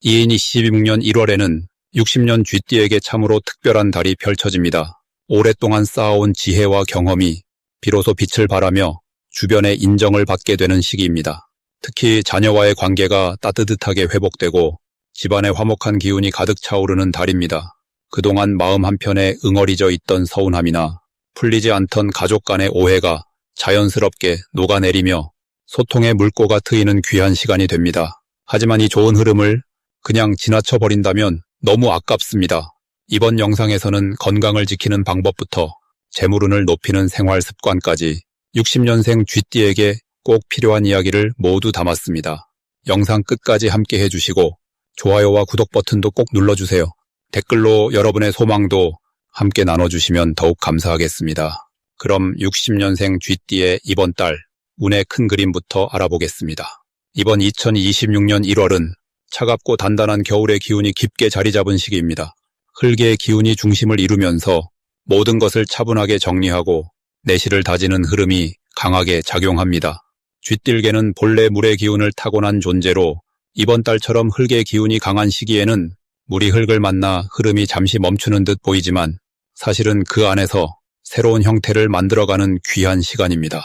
2026년 1월에는 60년 쥐띠에게 참으로 특별한 달이 펼쳐집니다. 오랫동안 쌓아온 지혜와 경험이 비로소 빛을 발하며 주변의 인정을 받게 되는 시기입니다. 특히 자녀와의 관계가 따뜻하게 회복되고 집안에 화목한 기운이 가득 차오르는 달입니다. 그동안 마음 한편에 응어리져 있던 서운함이나 풀리지 않던 가족 간의 오해가 자연스럽게 녹아내리며 소통의 물꼬가 트이는 귀한 시간이 됩니다. 하지만 이 좋은 흐름을 그냥 지나쳐버린다면 너무 아깝습니다. 이번 영상에서는 건강을 지키는 방법부터 재물운을 높이는 생활 습관까지 60년생 쥐띠에게 꼭 필요한 이야기를 모두 담았습니다. 영상 끝까지 함께 해주시고 좋아요와 구독 버튼도 꼭 눌러주세요. 댓글로 여러분의 소망도 함께 나눠주시면 더욱 감사하겠습니다. 그럼 60년생 쥐띠의 이번 달 운의 큰 그림부터 알아보겠습니다. 이번 2026년 1월은 차갑고 단단한 겨울의 기운이 깊게 자리 잡은 시기입니다. 흙의 기운이 중심을 이루면서 모든 것을 차분하게 정리하고 내실을 다지는 흐름이 강하게 작용합니다. 쥐띠에게는 본래 물의 기운을 타고난 존재로 이번 달처럼 흙의 기운이 강한 시기에는 물이 흙을 만나 흐름이 잠시 멈추는 듯 보이지만 사실은 그 안에서 새로운 형태를 만들어가는 귀한 시간입니다.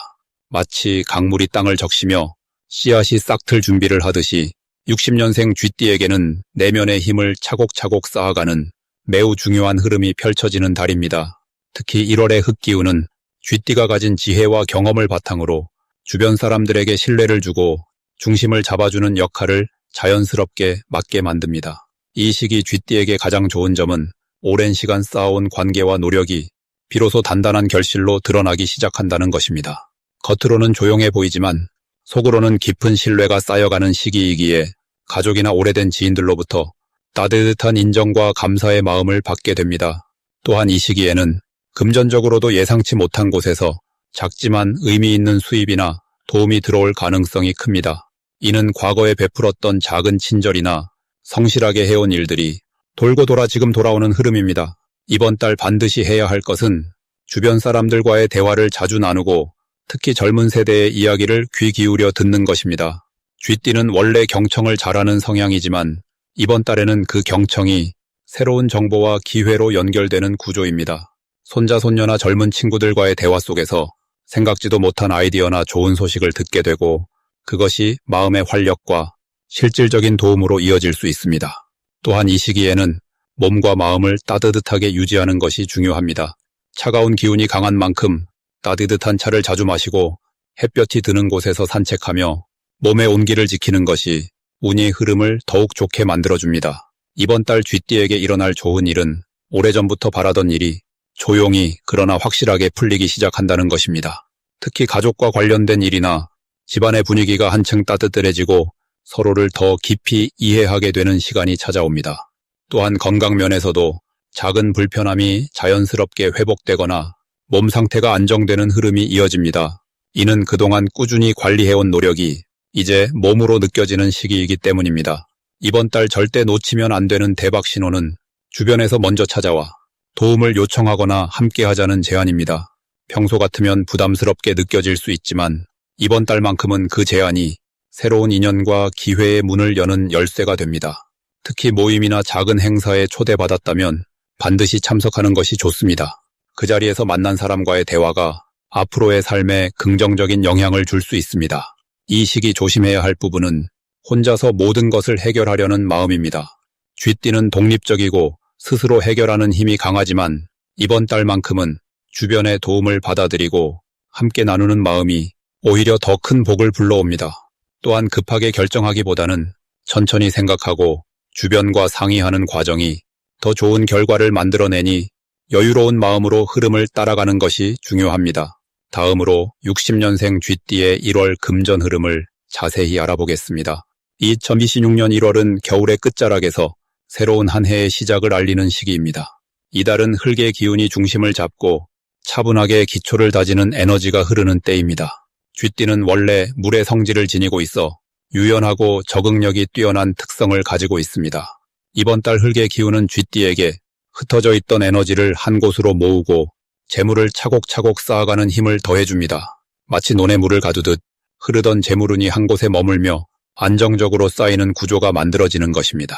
마치 강물이 땅을 적시며 씨앗이 싹틀 준비를 하듯이 60년생 쥐띠에게는 내면의 힘을 차곡차곡 쌓아가는 매우 중요한 흐름이 펼쳐지는 달입니다. 특히 1월의 흙기운은 쥐띠가 가진 지혜와 경험을 바탕으로 주변 사람들에게 신뢰를 주고 중심을 잡아주는 역할을 자연스럽게 맡게 만듭니다. 이 시기 쥐띠에게 가장 좋은 점은 오랜 시간 쌓아온 관계와 노력이 비로소 단단한 결실로 드러나기 시작한다는 것입니다. 겉으로는 조용해 보이지만 속으로는 깊은 신뢰가 쌓여가는 시기이기에 가족이나 오래된 지인들로부터 따뜻한 인정과 감사의 마음을 받게 됩니다. 또한 이 시기에는 금전적으로도 예상치 못한 곳에서 작지만 의미 있는 수입이나 도움이 들어올 가능성이 큽니다. 이는 과거에 베풀었던 작은 친절이나 성실하게 해온 일들이 돌고 돌아 지금 돌아오는 흐름입니다. 이번 달 반드시 해야 할 것은 주변 사람들과의 대화를 자주 나누고 특히 젊은 세대의 이야기를 귀 기울여 듣는 것입니다. 쥐띠는 원래 경청을 잘하는 성향이지만 이번 달에는 그 경청이 새로운 정보와 기회로 연결되는 구조입니다. 손자 손녀나 젊은 친구들과의 대화 속에서 생각지도 못한 아이디어나 좋은 소식을 듣게 되고 그것이 마음의 활력과 실질적인 도움으로 이어질 수 있습니다. 또한 이 시기에는 몸과 마음을 따뜻하게 유지하는 것이 중요합니다. 차가운 기운이 강한 만큼 따뜻한 차를 자주 마시고 햇볕이 드는 곳에서 산책하며 몸의 온기를 지키는 것이 운의 흐름을 더욱 좋게 만들어줍니다. 이번 달 쥐띠에게 일어날 좋은 일은 오래전부터 바라던 일이 조용히 그러나 확실하게 풀리기 시작한다는 것입니다. 특히 가족과 관련된 일이나 집안의 분위기가 한층 따뜻해지고 서로를 더 깊이 이해하게 되는 시간이 찾아옵니다. 또한 건강 면에서도 작은 불편함이 자연스럽게 회복되거나 몸 상태가 안정되는 흐름이 이어집니다. 이는 그동안 꾸준히 관리해온 노력이 이제 몸으로 느껴지는 시기이기 때문입니다. 이번 달 절대 놓치면 안 되는 대박 신호는 주변에서 먼저 찾아와 도움을 요청하거나 함께하자는 제안입니다. 평소 같으면 부담스럽게 느껴질 수 있지만 이번 달만큼은 그 제안이 새로운 인연과 기회의 문을 여는 열쇠가 됩니다. 특히 모임이나 작은 행사에 초대받았다면 반드시 참석하는 것이 좋습니다. 그 자리에서 만난 사람과의 대화가 앞으로의 삶에 긍정적인 영향을 줄 수 있습니다. 이 시기 조심해야 할 부분은 혼자서 모든 것을 해결하려는 마음입니다. 쥐띠는 독립적이고 스스로 해결하는 힘이 강하지만 이번 달만큼은 주변의 도움을 받아들이고 함께 나누는 마음이 오히려 더 큰 복을 불러옵니다. 또한 급하게 결정하기보다는 천천히 생각하고 주변과 상의하는 과정이 더 좋은 결과를 만들어내니 여유로운 마음으로 흐름을 따라가는 것이 중요합니다. 다음으로 60년생 쥐띠의 1월 금전 흐름을 자세히 알아보겠습니다. 2026년 1월은 겨울의 끝자락에서 새로운 한 해의 시작을 알리는 시기입니다. 이달은 흙의 기운이 중심을 잡고 차분하게 기초를 다지는 에너지가 흐르는 때입니다. 쥐띠는 원래 물의 성질을 지니고 있어 유연하고 적응력이 뛰어난 특성을 가지고 있습니다. 이번 달 흙의 기운은 쥐띠에게 흩어져 있던 에너지를 한 곳으로 모으고 재물을 차곡차곡 쌓아가는 힘을 더해줍니다. 마치 논에 물을 가두듯 흐르던 재물운이 한 곳에 머물며 안정적으로 쌓이는 구조가 만들어지는 것입니다.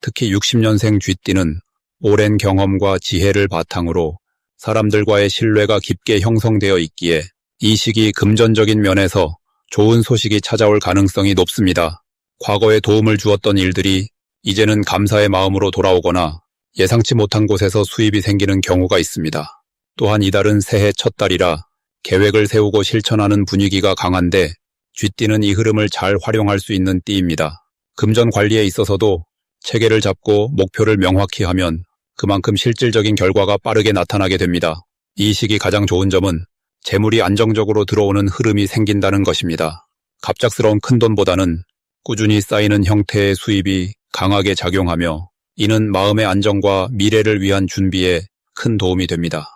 특히 60년생 쥐띠는 오랜 경험과 지혜를 바탕으로 사람들과의 신뢰가 깊게 형성되어 있기에 이 시기 금전적인 면에서 좋은 소식이 찾아올 가능성이 높습니다. 과거에 도움을 주었던 일들이 이제는 감사의 마음으로 돌아오거나 예상치 못한 곳에서 수입이 생기는 경우가 있습니다. 또한 이달은 새해 첫 달이라 계획을 세우고 실천하는 분위기가 강한데 쥐띠는 이 흐름을 잘 활용할 수 있는 띠입니다. 금전 관리에 있어서도 체계를 잡고 목표를 명확히 하면 그만큼 실질적인 결과가 빠르게 나타나게 됩니다. 이 시기 가장 좋은 점은 재물이 안정적으로 들어오는 흐름이 생긴다는 것입니다. 갑작스러운 큰돈보다는 꾸준히 쌓이는 형태의 수입이 강하게 작용하며 이는 마음의 안정과 미래를 위한 준비에 큰 도움이 됩니다.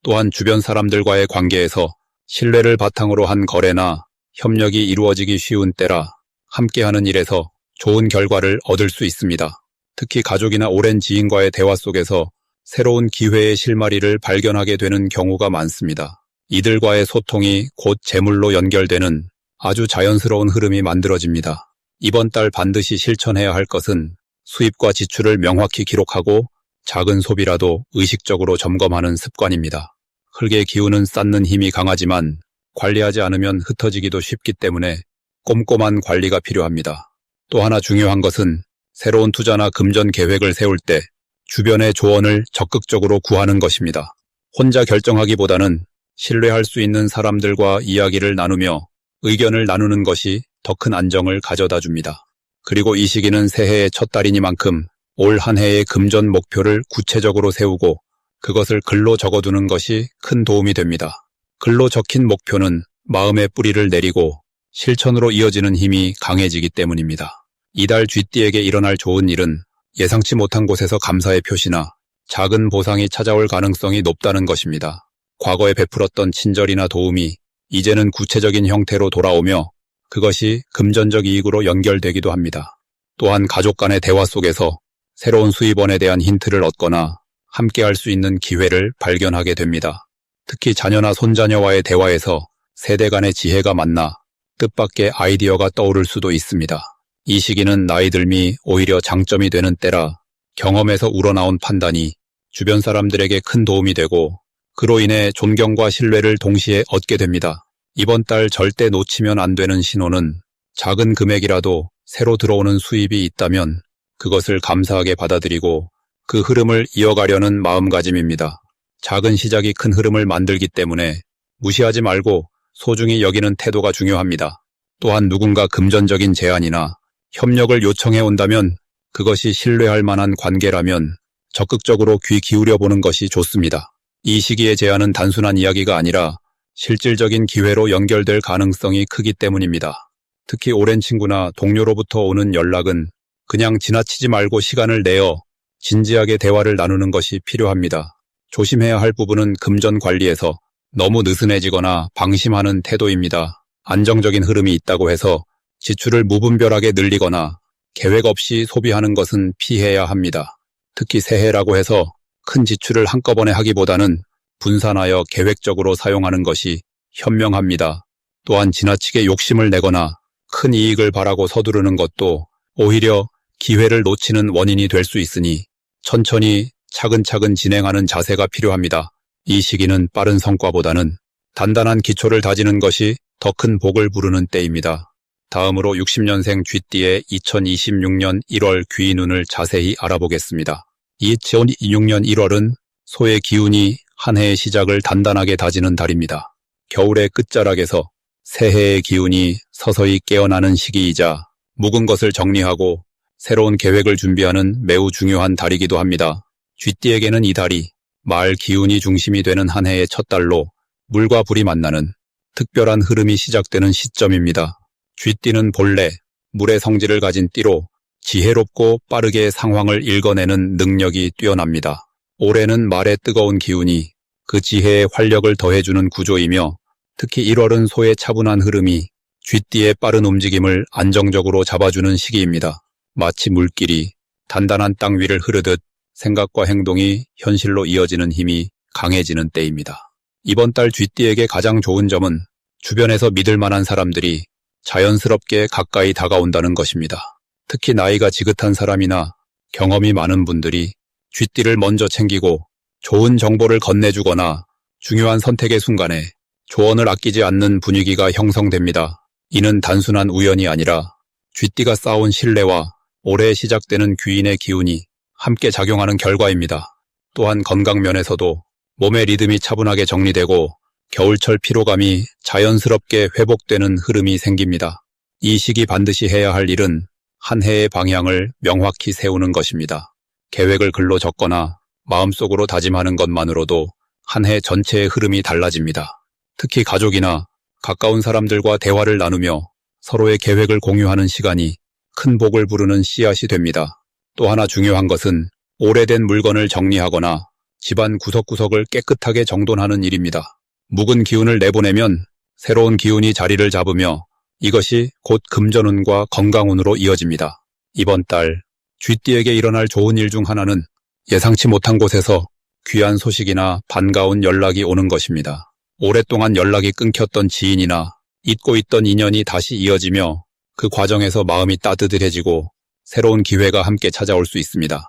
또한 주변 사람들과의 관계에서 신뢰를 바탕으로 한 거래나 협력이 이루어지기 쉬운 때라 함께하는 일에서 좋은 결과를 얻을 수 있습니다. 특히 가족이나 오랜 지인과의 대화 속에서 새로운 기회의 실마리를 발견하게 되는 경우가 많습니다. 이들과의 소통이 곧 재물로 연결되는 아주 자연스러운 흐름이 만들어집니다. 이번 달 반드시 실천해야 할 것은 수입과 지출을 명확히 기록하고 작은 소비라도 의식적으로 점검하는 습관입니다. 흙의 기운은 쌓는 힘이 강하지만 관리하지 않으면 흩어지기도 쉽기 때문에 꼼꼼한 관리가 필요합니다. 또 하나 중요한 것은 새로운 투자나 금전 계획을 세울 때 주변의 조언을 적극적으로 구하는 것입니다. 혼자 결정하기보다는 신뢰할 수 있는 사람들과 이야기를 나누며 의견을 나누는 것이 더 큰 안정을 가져다 줍니다. 그리고 이 시기는 새해의 첫 달이니만큼 올 한 해의 금전 목표를 구체적으로 세우고 그것을 글로 적어두는 것이 큰 도움이 됩니다. 글로 적힌 목표는 마음의 뿌리를 내리고 실천으로 이어지는 힘이 강해지기 때문입니다. 이달 쥐띠에게 일어날 좋은 일은 예상치 못한 곳에서 감사의 표시나 작은 보상이 찾아올 가능성이 높다는 것입니다. 과거에 베풀었던 친절이나 도움이 이제는 구체적인 형태로 돌아오며 그것이 금전적 이익으로 연결되기도 합니다. 또한 가족 간의 대화 속에서 새로운 수입원에 대한 힌트를 얻거나 함께할 수 있는 기회를 발견하게 됩니다. 특히 자녀나 손자녀와의 대화에서 세대 간의 지혜가 만나 뜻밖의 아이디어가 떠오를 수도 있습니다. 이 시기는 나이 들미 오히려 장점이 되는 때라 경험에서 우러나온 판단이 주변 사람들에게 큰 도움이 되고 그로 인해 존경과 신뢰를 동시에 얻게 됩니다. 이번 달 절대 놓치면 안 되는 신호는 작은 금액이라도 새로 들어오는 수입이 있다면 그것을 감사하게 받아들이고 그 흐름을 이어가려는 마음가짐입니다. 작은 시작이 큰 흐름을 만들기 때문에 무시하지 말고 소중히 여기는 태도가 중요합니다. 또한 누군가 금전적인 제안이나 협력을 요청해 온다면 그것이 신뢰할 만한 관계라면 적극적으로 귀 기울여 보는 것이 좋습니다. 이 시기의 제안은 단순한 이야기가 아니라 실질적인 기회로 연결될 가능성이 크기 때문입니다. 특히 오랜 친구나 동료로부터 오는 연락은 그냥 지나치지 말고 시간을 내어 진지하게 대화를 나누는 것이 필요합니다. 조심해야 할 부분은 금전 관리에서 너무 느슨해지거나 방심하는 태도입니다. 안정적인 흐름이 있다고 해서 지출을 무분별하게 늘리거나 계획 없이 소비하는 것은 피해야 합니다. 특히 새해라고 해서 큰 지출을 한꺼번에 하기보다는 분산하여 계획적으로 사용하는 것이 현명합니다. 또한 지나치게 욕심을 내거나 큰 이익을 바라고 서두르는 것도 오히려 기회를 놓치는 원인이 될 수 있으니 천천히 차근차근 진행하는 자세가 필요합니다. 이 시기는 빠른 성과보다는 단단한 기초를 다지는 것이 더 큰 복을 부르는 때입니다. 다음으로 60년생 쥐띠의 2026년 1월 귀인운을 자세히 알아보겠습니다. 2026년 1월은 소의 기운이 한 해의 시작을 단단하게 다지는 달입니다. 겨울의 끝자락에서 새해의 기운이 서서히 깨어나는 시기이자 묵은 것을 정리하고 새로운 계획을 준비하는 매우 중요한 달이기도 합니다. 쥐띠에게는 이 달이 말 기운이 중심이 되는 한 해의 첫 달로 물과 불이 만나는 특별한 흐름이 시작되는 시점입니다. 쥐띠는 본래 물의 성질을 가진 띠로 지혜롭고 빠르게 상황을 읽어내는 능력이 뛰어납니다. 올해는 말의 뜨거운 기운이 그 지혜에 활력을 더해주는 구조이며 특히 1월은 소의 차분한 흐름이 쥐띠의 빠른 움직임을 안정적으로 잡아주는 시기입니다. 마치 물길이 단단한 땅 위를 흐르듯 생각과 행동이 현실로 이어지는 힘이 강해지는 때입니다. 이번 달 쥐띠에게 가장 좋은 점은 주변에서 믿을 만한 사람들이 자연스럽게 가까이 다가온다는 것입니다. 특히 나이가 지긋한 사람이나 경험이 많은 분들이 쥐띠를 먼저 챙기고 좋은 정보를 건네주거나 중요한 선택의 순간에 조언을 아끼지 않는 분위기가 형성됩니다. 이는 단순한 우연이 아니라 쥐띠가 쌓아온 신뢰와 올해 시작되는 귀인의 기운이 함께 작용하는 결과입니다. 또한 건강 면에서도 몸의 리듬이 차분하게 정리되고 겨울철 피로감이 자연스럽게 회복되는 흐름이 생깁니다. 이 시기 반드시 해야 할 일은 한 해의 방향을 명확히 세우는 것입니다. 계획을 글로 적거나 마음속으로 다짐하는 것만으로도 한 해 전체의 흐름이 달라집니다. 특히 가족이나 가까운 사람들과 대화를 나누며 서로의 계획을 공유하는 시간이 큰 복을 부르는 씨앗이 됩니다. 또 하나 중요한 것은 오래된 물건을 정리하거나 집안 구석구석을 깨끗하게 정돈하는 일입니다. 묵은 기운을 내보내면 새로운 기운이 자리를 잡으며 이것이 곧 금전운과 건강운으로 이어집니다. 이번 달 쥐띠에게 일어날 좋은 일 중 하나는 예상치 못한 곳에서 귀한 소식이나 반가운 연락이 오는 것입니다. 오랫동안 연락이 끊겼던 지인이나 잊고 있던 인연이 다시 이어지며 그 과정에서 마음이 따뜻해지고 새로운 기회가 함께 찾아올 수 있습니다.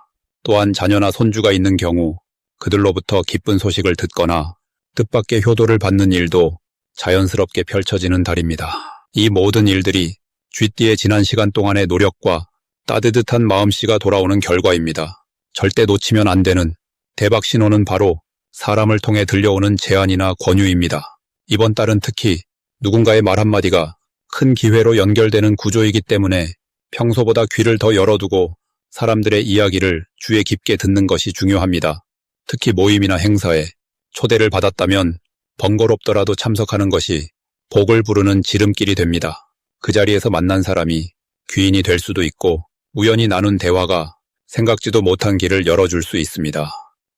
또한 자녀나 손주가 있는 경우 그들로부터 기쁜 소식을 듣거나 뜻밖의 효도를 받는 일도 자연스럽게 펼쳐지는 달입니다. 이 모든 일들이 쥐띠의 지난 시간 동안의 노력과 따뜻한 마음씨가 돌아오는 결과입니다. 절대 놓치면 안 되는 대박 신호는 바로 사람을 통해 들려오는 제안이나 권유입니다. 이번 달은 특히 누군가의 말 한마디가 큰 기회로 연결되는 구조이기 때문에 평소보다 귀를 더 열어두고 사람들의 이야기를 귀에 깊게 듣는 것이 중요합니다. 특히 모임이나 행사에 초대를 받았다면 번거롭더라도 참석하는 것이 복을 부르는 지름길이 됩니다. 그 자리에서 만난 사람이 귀인이 될 수도 있고 우연히 나눈 대화가 생각지도 못한 길을 열어줄 수 있습니다.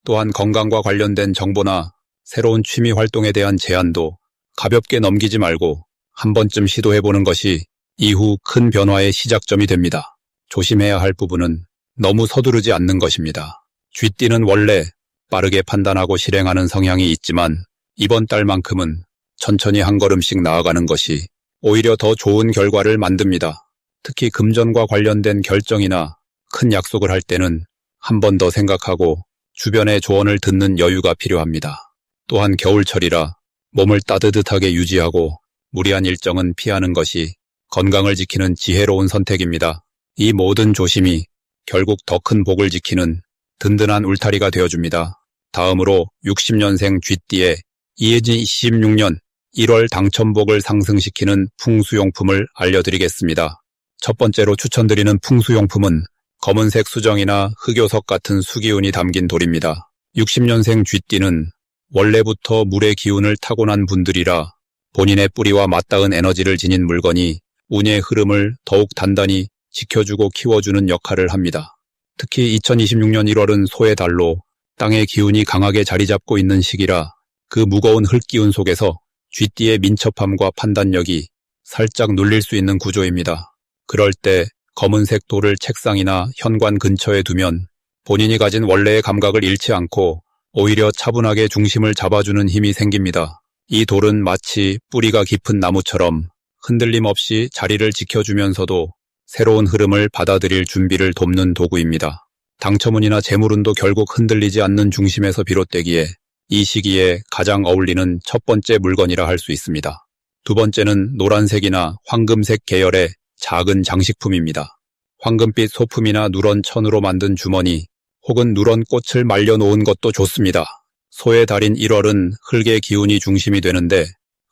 또한 건강과 관련된 정보나 새로운 취미 활동에 대한 제안도 가볍게 넘기지 말고 한 번쯤 시도해보는 것이 이후 큰 변화의 시작점이 됩니다. 조심해야 할 부분은 너무 서두르지 않는 것입니다. 쥐띠는 원래 빠르게 판단하고 실행하는 성향이 있지만 이번 달만큼은 천천히 한 걸음씩 나아가는 것이 오히려 더 좋은 결과를 만듭니다. 특히 금전과 관련된 결정이나 큰 약속을 할 때는 한 번 더 생각하고 주변의 조언을 듣는 여유가 필요합니다. 또한 겨울철이라 몸을 따뜻하게 유지하고 무리한 일정은 피하는 것이 건강을 지키는 지혜로운 선택입니다. 이 모든 조심이 결국 더 큰 복을 지키는 든든한 울타리가 되어줍니다. 다음으로 60년생 쥐띠의 2026년 1월 당첨복을 상승시키는 풍수용품을 알려드리겠습니다. 첫 번째로 추천드리는 풍수용품은 검은색 수정이나 흑요석 같은 수기운이 담긴 돌입니다. 60년생 쥐띠는 원래부터 물의 기운을 타고난 분들이라 본인의 뿌리와 맞닿은 에너지를 지닌 물건이 운의 흐름을 더욱 단단히 지켜주고 키워주는 역할을 합니다. 특히 2026년 1월은 소의 달로 땅의 기운이 강하게 자리 잡고 있는 시기라 그 무거운 흙기운 속에서 쥐띠의 민첩함과 판단력이 살짝 눌릴 수 있는 구조입니다. 그럴 때 검은색 돌을 책상이나 현관 근처에 두면 본인이 가진 원래의 감각을 잃지 않고 오히려 차분하게 중심을 잡아주는 힘이 생깁니다. 이 돌은 마치 뿌리가 깊은 나무처럼 흔들림 없이 자리를 지켜주면서도 새로운 흐름을 받아들일 준비를 돕는 도구입니다. 당첨운이나 재물운도 결국 흔들리지 않는 중심에서 비롯되기에 이 시기에 가장 어울리는 첫 번째 물건이라 할 수 있습니다. 두 번째는 노란색이나 황금색 계열의 작은 장식품입니다. 황금빛 소품이나 누런 천으로 만든 주머니 혹은 누런 꽃을 말려놓은 것도 좋습니다. 소의 달인 1월은 흙의 기운이 중심이 되는데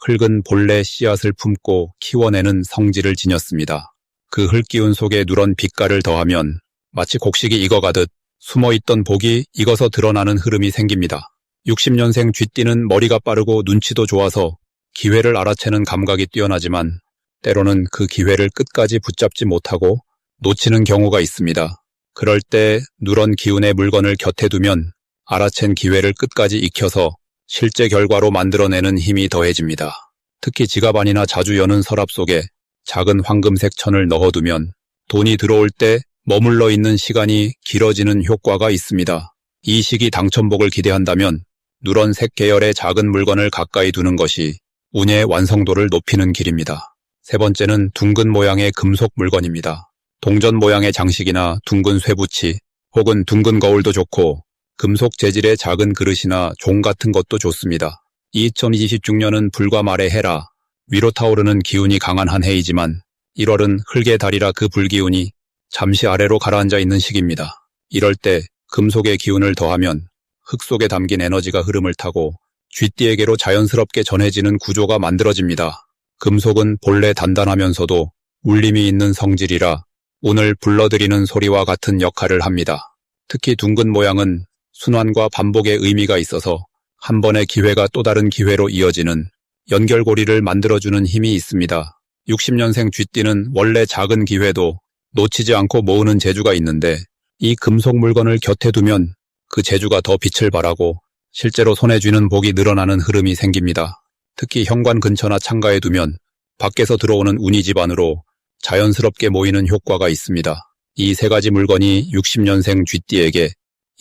흙은 본래 씨앗을 품고 키워내는 성질을 지녔습니다. 그 흙기운 속에 누런 빛깔을 더하면 마치 곡식이 익어가듯 숨어있던 복이 익어서 드러나는 흐름이 생깁니다. 60년생 쥐띠는 머리가 빠르고 눈치도 좋아서 기회를 알아채는 감각이 뛰어나지만 때로는 그 기회를 끝까지 붙잡지 못하고 놓치는 경우가 있습니다. 그럴 때 누런 기운의 물건을 곁에 두면 알아챈 기회를 끝까지 익혀서 실제 결과로 만들어내는 힘이 더해집니다. 특히 지갑 안이나 자주 여는 서랍 속에 작은 황금색 천을 넣어두면 돈이 들어올 때 머물러 있는 시간이 길어지는 효과가 있습니다. 이 시기 당첨복을 기대한다면 누런색 계열의 작은 물건을 가까이 두는 것이 운의 완성도를 높이는 길입니다. 세 번째는 둥근 모양의 금속 물건입니다. 동전 모양의 장식이나 둥근 쇠붙이 혹은 둥근 거울도 좋고 금속 재질의 작은 그릇이나 종 같은 것도 좋습니다. 2026년은 불과 말의 해라 위로 타오르는 기운이 강한 한 해이지만 1월은 흙의 달이라 그 불기운이 잠시 아래로 가라앉아 있는 시기입니다. 이럴 때 금속의 기운을 더하면 흙 속에 담긴 에너지가 흐름을 타고 쥐띠에게로 자연스럽게 전해지는 구조가 만들어집니다. 금속은 본래 단단하면서도 울림이 있는 성질이라 운을 불러들이는 소리와 같은 역할을 합니다. 특히 둥근 모양은 순환과 반복의 의미가 있어서 한 번의 기회가 또 다른 기회로 이어지는 연결고리를 만들어주는 힘이 있습니다. 60년생 쥐띠는 원래 작은 기회도 놓치지 않고 모으는 재주가 있는데 이 금속 물건을 곁에 두면 그 재주가 더 빛을 발하고 실제로 손에 쥐는 복이 늘어나는 흐름이 생깁니다. 특히 현관 근처나 창가에 두면 밖에서 들어오는 운이 집안으로 자연스럽게 모이는 효과가 있습니다. 이 세 가지 물건이 60년생 쥐띠에게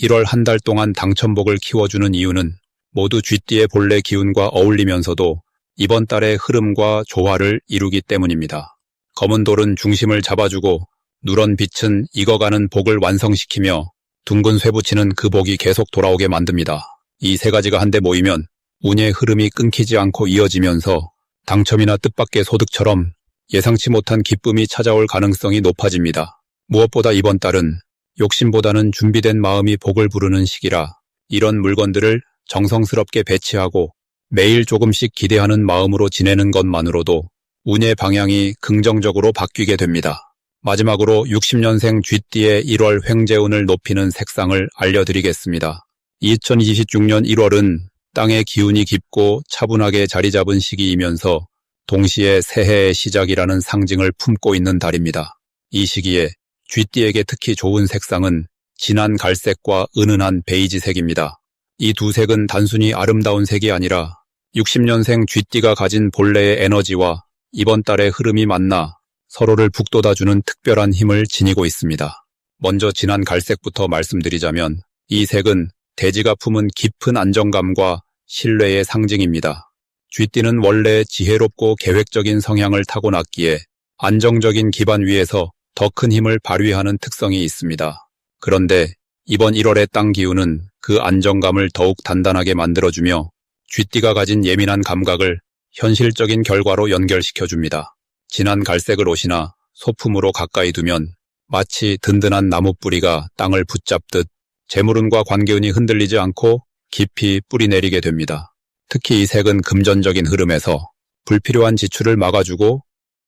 1월 한 달 동안 당첨복을 키워주는 이유는 모두 쥐띠의 본래 기운과 어울리면서도 이번 달의 흐름과 조화를 이루기 때문입니다. 검은 돌은 중심을 잡아주고 누런 빛은 익어가는 복을 완성시키며 둥근 쇠붙이는 그 복이 계속 돌아오게 만듭니다. 이 세 가지가 한데 모이면 운의 흐름이 끊기지 않고 이어지면서 당첨이나 뜻밖의 소득처럼 예상치 못한 기쁨이 찾아올 가능성이 높아집니다. 무엇보다 이번 달은 욕심보다는 준비된 마음이 복을 부르는 시기라 이런 물건들을 정성스럽게 배치하고 매일 조금씩 기대하는 마음으로 지내는 것만으로도 운의 방향이 긍정적으로 바뀌게 됩니다. 마지막으로 60년생 쥐띠의 1월 횡재운을 높이는 색상을 알려드리겠습니다. 2026년 1월은 땅의 기운이 깊고 차분하게 자리 잡은 시기이면서 동시에 새해의 시작이라는 상징을 품고 있는 달입니다. 이 시기에 쥐띠에게 특히 좋은 색상은 진한 갈색과 은은한 베이지색입니다. 이 두 색은 단순히 아름다운 색이 아니라 60년생 쥐띠가 가진 본래의 에너지와 이번 달의 흐름이 만나 서로를 북돋아주는 특별한 힘을 지니고 있습니다. 먼저 진한 갈색부터 말씀드리자면 이 색은 대지가 품은 깊은 안정감과 신뢰의 상징입니다. 쥐띠는 원래 지혜롭고 계획적인 성향을 타고났기에 안정적인 기반 위에서 더 큰 힘을 발휘하는 특성이 있습니다. 그런데 이번 1월의 땅 기운은 그 안정감을 더욱 단단하게 만들어주며 쥐띠가 가진 예민한 감각을 현실적인 결과로 연결시켜줍니다. 진한 갈색을 옷이나 소품으로 가까이 두면 마치 든든한 나무 뿌리가 땅을 붙잡듯 재물운과 관계운이 흔들리지 않고 깊이 뿌리내리게 됩니다. 특히 이 색은 금전적인 흐름에서 불필요한 지출을 막아주고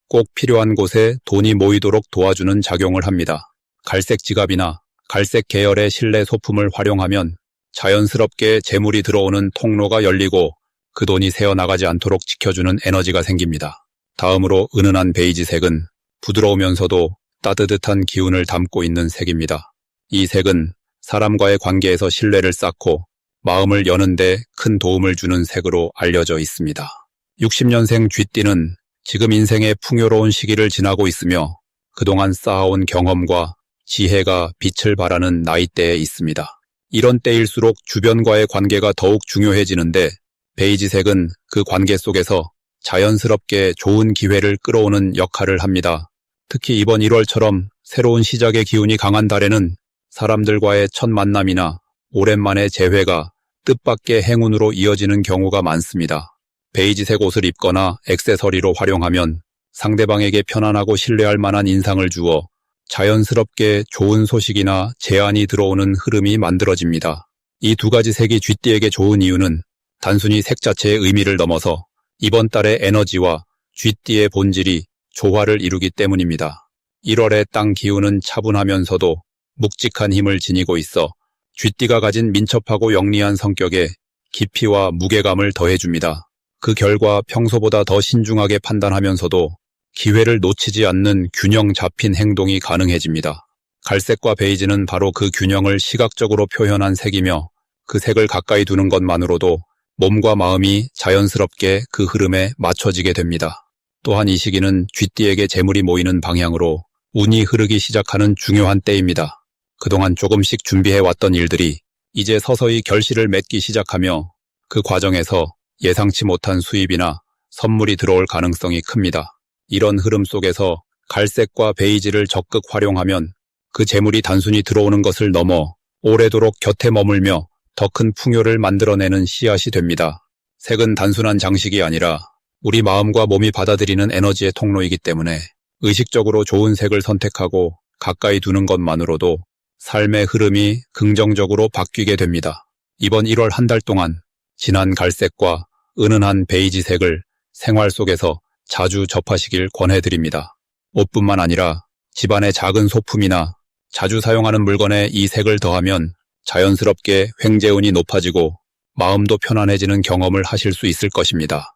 꼭 필요한 곳에 돈이 모이도록 도와주는 작용을 합니다. 갈색 지갑이나 갈색 계열의 실내 소품을 활용하면 자연스럽게 재물이 들어오는 통로가 열리고 그 돈이 새어나가지 않도록 지켜주는 에너지가 생깁니다. 다음으로 은은한 베이지색은 부드러우면서도 따뜻한 기운을 담고 있는 색입니다. 이 색은 사람과의 관계에서 신뢰를 쌓고 마음을 여는 데 큰 도움을 주는 색으로 알려져 있습니다. 60년생 쥐띠는 지금 인생의 풍요로운 시기를 지나고 있으며 그동안 쌓아온 경험과 지혜가 빛을 발하는 나이대에 있습니다. 이런 때일수록 주변과의 관계가 더욱 중요해지는데 베이지색은 그 관계 속에서 자연스럽게 좋은 기회를 끌어오는 역할을 합니다. 특히 이번 1월처럼 새로운 시작의 기운이 강한 달에는 사람들과의 첫 만남이나 오랜만의 재회가 뜻밖의 행운으로 이어지는 경우가 많습니다. 베이지색 옷을 입거나 액세서리로 활용하면 상대방에게 편안하고 신뢰할 만한 인상을 주어 자연스럽게 좋은 소식이나 제안이 들어오는 흐름이 만들어집니다. 이 두 가지 색이 쥐띠에게 좋은 이유는 단순히 색 자체의 의미를 넘어서 이번 달의 에너지와 쥐띠의 본질이 조화를 이루기 때문입니다. 1월의 땅 기운은 차분하면서도 묵직한 힘을 지니고 있어 쥐띠가 가진 민첩하고 영리한 성격에 깊이와 무게감을 더해줍니다. 그 결과 평소보다 더 신중하게 판단하면서도 기회를 놓치지 않는 균형 잡힌 행동이 가능해집니다. 갈색과 베이지는 바로 그 균형을 시각적으로 표현한 색이며 그 색을 가까이 두는 것만으로도 몸과 마음이 자연스럽게 그 흐름에 맞춰지게 됩니다. 또한 이 시기는 쥐띠에게 재물이 모이는 방향으로 운이 흐르기 시작하는 중요한 때입니다. 그동안 조금씩 준비해왔던 일들이 이제 서서히 결실을 맺기 시작하며 그 과정에서 예상치 못한 수입이나 선물이 들어올 가능성이 큽니다. 이런 흐름 속에서 갈색과 베이지를 적극 활용하면 그 재물이 단순히 들어오는 것을 넘어 오래도록 곁에 머물며 더 큰 풍요를 만들어내는 씨앗이 됩니다. 색은 단순한 장식이 아니라 우리 마음과 몸이 받아들이는 에너지의 통로이기 때문에 의식적으로 좋은 색을 선택하고 가까이 두는 것만으로도 삶의 흐름이 긍정적으로 바뀌게 됩니다. 이번 1월 한 달 동안 진한 갈색과 은은한 베이지색을 생활 속에서 자주 접하시길 권해드립니다. 옷뿐만 아니라 집안의 작은 소품이나 자주 사용하는 물건에 이 색을 더하면 자연스럽게 횡재운이 높아지고 마음도 편안해지는 경험을 하실 수 있을 것입니다.